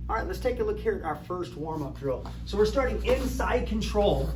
All right, let's take a look here at our first warm-up drill. So we're starting inside control.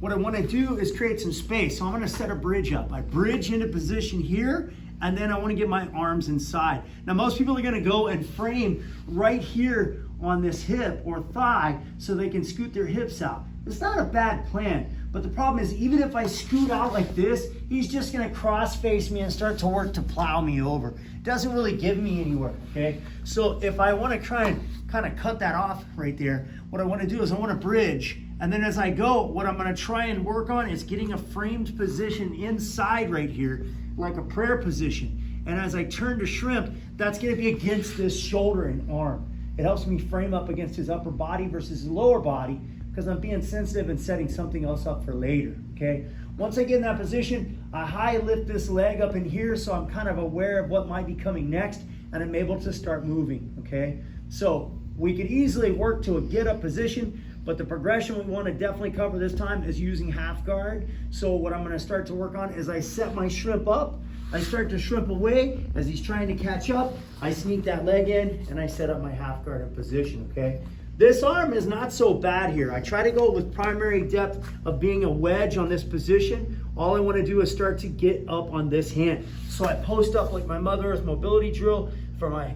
What I want to do is create some space. So I'm going to set a bridge up. I bridge into position here, and then I want to get my arms inside. Now, most people are going to go and frame right here on this hip or thigh so they can scoot their hips out. It's not a bad plan, but the problem is even if I scoot out like this, he's just going to cross face me and start to work to plow me over. It doesn't really give me anywhere, okay? So if I want to try and kind of cut that off right there, what I want to do is I want to bridge, and then as I go, what I'm going to try and work on is getting a framed position inside right here, like a prayer position. And as I turn to shrimp, that's going to be against this shoulder and arm. It helps me frame up against his upper body versus his lower body because I'm being sensitive and setting something else up for later, okay? Once I get in that position, I high lift this leg up in here so I'm kind of aware of what might be coming next, and I'm able to start moving, okay? So we could easily work to a get up position, but the progression we want to definitely cover this time is using half guard. So what I'm going to start to work on is I set my shrimp up, I start to shrimp away as he's trying to catch up, I sneak that leg in, and I set up my half guard in position, okay? This arm is not so bad here. I try to go with primary depth of being a wedge on this position. All I want to do is start to get up on this hand. So I post up like my Mother Earth mobility drill for my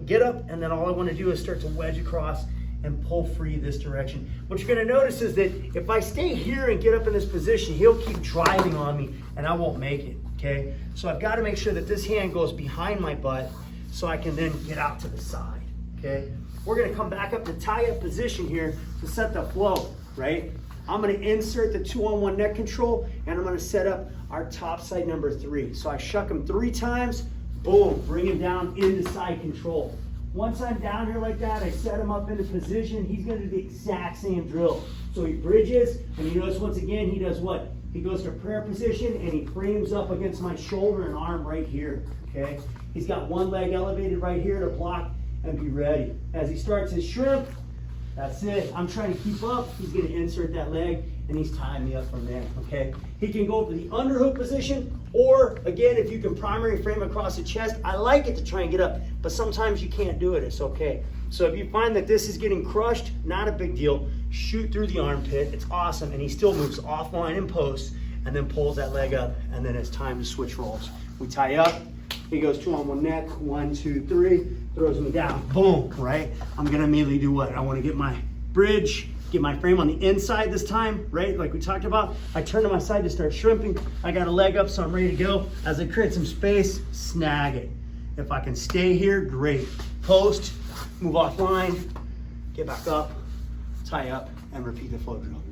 get up, and then all I want to do is start to wedge across and pull free this direction. What you're going to notice is that if I stay here and get up in this position, he'll keep driving on me and I won't make it, okay? So I've got to make sure that this hand goes behind my butt so I can then get out to the side, okay? We're going to come back up to tie-up position here to set the flow, right? I'm going to insert the 2-on-1 neck control, and I'm going to set up our top side number 3. So I shuck him 3 times, boom, bring him down into side control. Once I'm down here like that, I set him up into position. He's going to do the exact same drill. So he bridges, and you notice once again, he does what? He goes to prayer position, and he frames up against my shoulder and arm right here, okay? He's got one leg elevated right here to block and be ready. As he starts his shrimp, that's it. I'm trying to keep up. He's going to insert that leg, and he's tying me up from there, okay? He can go to the underhook position, or again, if you can primary frame across the chest, I like it to try and get up, but sometimes you can't do it. It's okay. So if you find that this is getting crushed, not a big deal. Shoot through the armpit. It's awesome, and he still moves offline in post, and then pulls that leg up, and then it's time to switch roles. We tie up. He goes 2-on-1 neck, 1, 2, 3, throws me down, boom, right? I'm gonna immediately do what? I wanna get my bridge, get my frame on the inside this time, right? Like we talked about. I turn to my side to start shrimping. I got a leg up, so I'm ready to go. As I create some space, snag it. If I can stay here, great. Post, move offline, get back up, tie up, and repeat the flow drill.